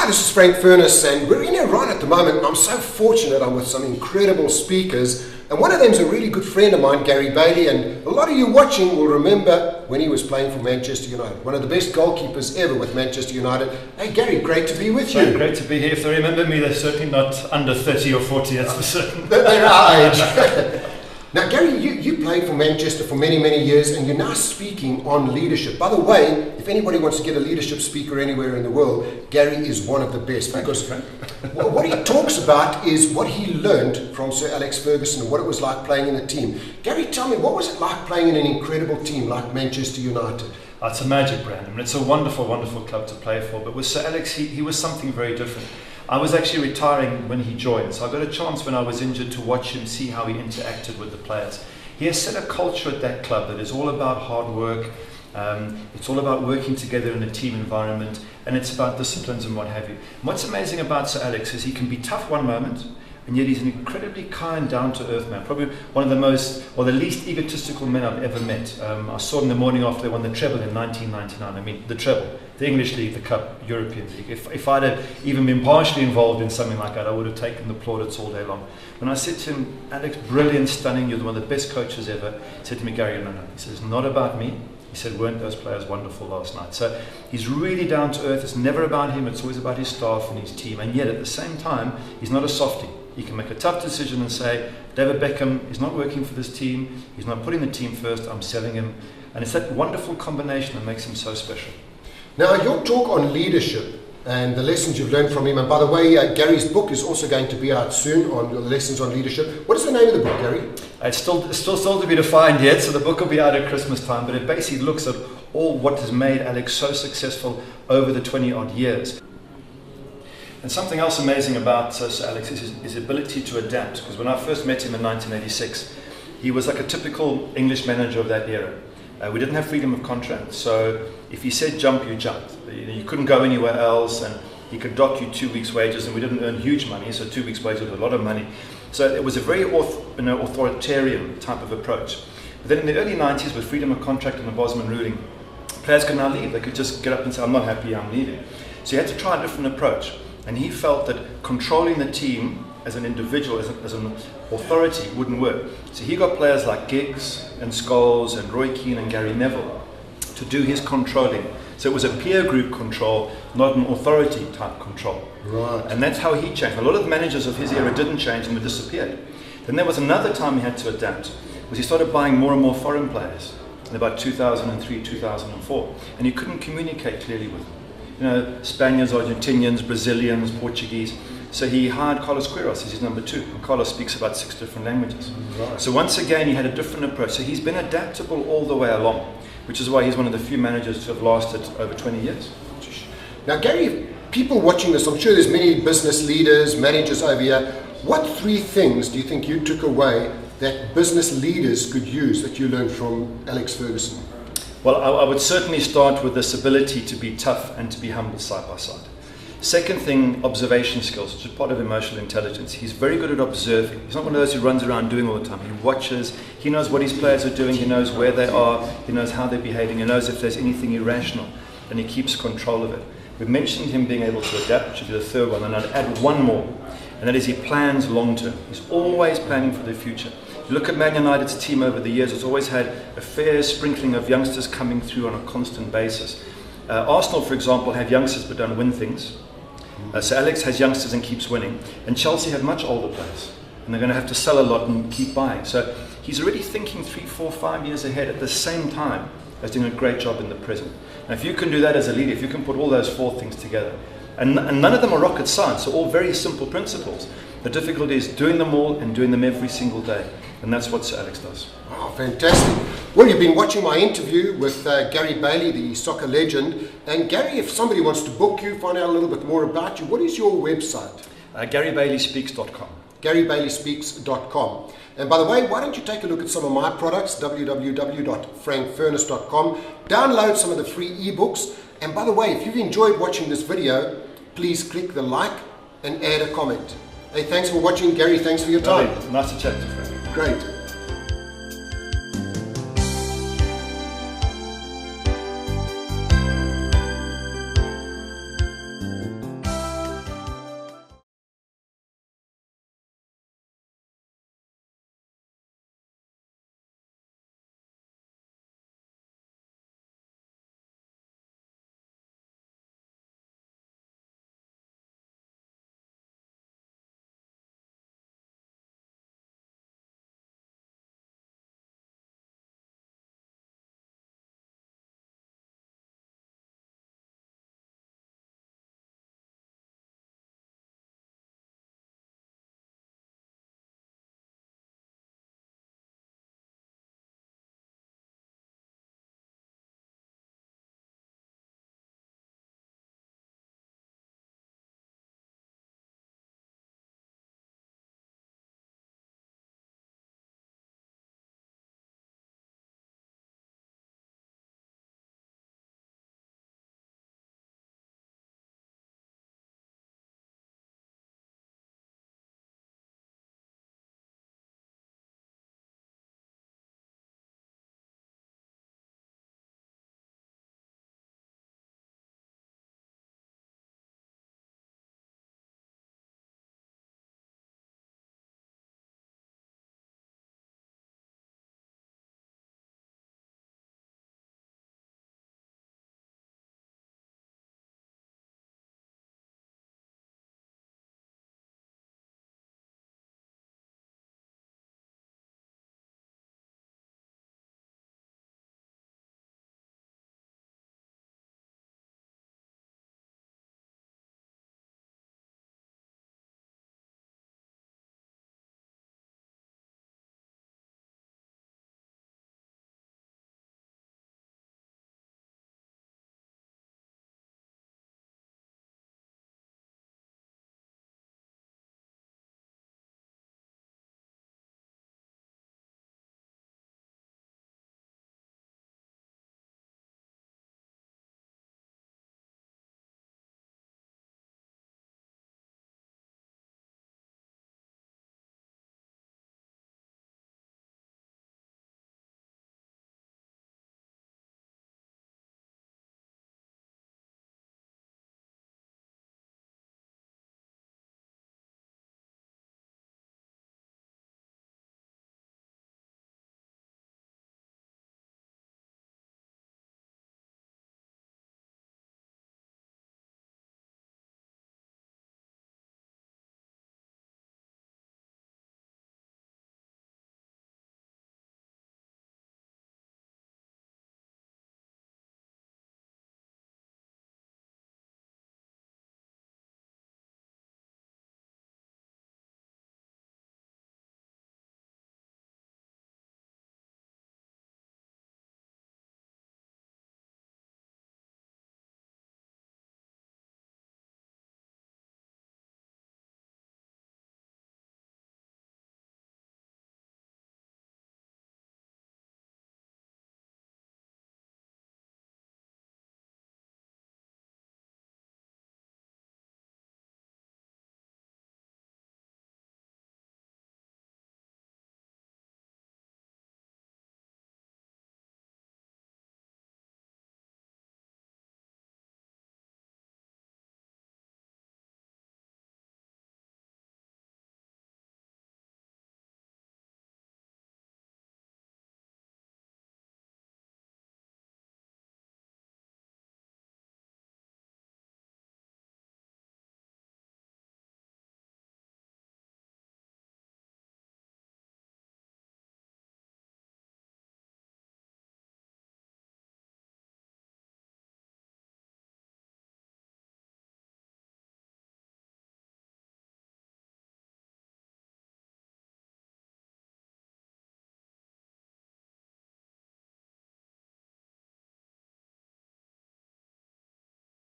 this is Frank Furness, and we're in Iran at the moment. I'm so fortunate. I'm with some incredible speakers, and one of them is a really good friend of mine, Gary Bailey, and a lot of you watching will remember when he was playing for Manchester United, one of the best goalkeepers ever with Manchester United. Hey Gary, great to be with you. Great to be here. If they remember me, they're certainly not under 30 or 40, that's for certain. They're our age. Now Gary, you played for Manchester for many, many years, and you're now speaking on leadership. By the way, if anybody wants to get a leadership speaker anywhere in the world, Gary is one of the best, because what he talks about is what he learned from Sir Alex Ferguson and what it was like playing in a team. Gary, tell me, what was it like playing in an incredible team like Manchester United? It's a magic brand. I mean, it's a wonderful, wonderful club to play for. But with Sir Alex, he was something very different. I was actually retiring when he joined, so I got a chance when I was injured to watch him, see how he interacted with the players. He has set a culture at that club that is all about hard work. It's all about working together in a team environment, and it's about disciplines and what have you. And what's amazing about Sir Alex is he can be tough one moment, and yet he's an incredibly kind, down-to-earth man. Probably one of the most, or the least egotistical men I've ever met. I saw him the morning after they won the treble in 1999. I mean, the treble, the English League, the Cup, European League. If I'd have even been partially involved in something like that, I would have taken the plaudits all day long. When I said to him, Alex, brilliant, stunning, you're one of the best coaches ever, he said to me, Gary, no. He says, it's not about me. He said, weren't those players wonderful last night? So he's really down to earth. It's never about him. It's always about his staff and his team. And yet at the same time, he's not a softie. He can make a tough decision and say, David Beckham is not working for this team. He's not putting the team first. I'm selling him. And it's that wonderful combination that makes him so special. Now, your talk on leadership and the lessons you've learned from him, and by the way, Gary's book is also going to be out soon on the lessons on leadership. What is the name of the book, Gary? It's still to be defined yet, so the book will be out at Christmas time, but it basically looks at all what has made Alex so successful over the 20-odd years. And something else amazing about Sir Alex is his ability to adapt, because when I first met him in 1986, he was like a typical English manager of that era. We didn't have freedom of contract, so if he said jump, you jumped. You couldn't go anywhere else, and he could dock you 2 weeks' wages, and we didn't earn huge money, so 2 weeks' wages was a lot of money. So it was a very authoritarian type of approach. But then in the early 90s, with freedom of contract and the Bosman ruling, players could now leave. They could just get up and say, I'm not happy, I'm leaving. So you had to try a different approach. And he felt that controlling the team as an individual, as an authority, wouldn't work. So he got players like Giggs and Scholes and Roy Keane and Gary Neville to do his controlling. So it was a peer group control, not an authority type control. Right. And that's how he changed. A lot of the managers of his era didn't change and disappeared. Then there was another time he had to adapt, was he started buying more and more foreign players in about 2003, 2004, and he couldn't communicate clearly with them. You know, Spaniards, Argentinians, Brazilians, Portuguese. So he hired Carlos Queiroz as his number 2. And Carlos speaks about 6 different languages. Right. So once again, he had a different approach. So he's been adaptable all the way along, which is why he's one of the few managers to have lasted over 20 years. Now, Gary, people watching this, I'm sure there's many business leaders, managers over here. What 3 things do you think you took away that business leaders could use that you learned from Alex Ferguson? Well, I would certainly start with this ability to be tough and to be humble side by side. Second thing, observation skills, which is part of emotional intelligence. He's very good at observing. He's not one of those who runs around doing all the time. He watches, he knows what his players are doing, he knows where they are, he knows how they're behaving, he knows if there's anything irrational, and he keeps control of it. We've mentioned him being able to adapt, which is the third one, and I'd add one more, and that is he plans long term. He's always planning for the future. You look at Man United's team over the years, it's always had a fair sprinkling of youngsters coming through on a constant basis. Arsenal, for example, have youngsters but don't win things. So Alex has youngsters and keeps winning. And Chelsea have much older players, and they're going to have to sell a lot and keep buying. So he's already thinking 3, 4, 5 years ahead at the same time as doing a great job in the present. Now, if you can do that as a leader, if you can put all those 4 things together, and none of them are rocket science, they're all very simple principles. The difficulty is doing them all and doing them every single day. And that's what Sir Alex does. Oh, fantastic. Well, you've been watching my interview with Gary Bailey, the soccer legend. And Gary, if somebody wants to book you, find out a little bit more about you, what is your website? GaryBaileySpeaks.com. GaryBaileySpeaks.com. And by the way, why don't you take a look at some of my products, www.frankfurness.com. Download some of the free ebooks. And by the way, if you've enjoyed watching this video, please click the like and add a comment. Hey, thanks for watching, Gary. Thanks for your time. Nice to chat to you, Frank. Great.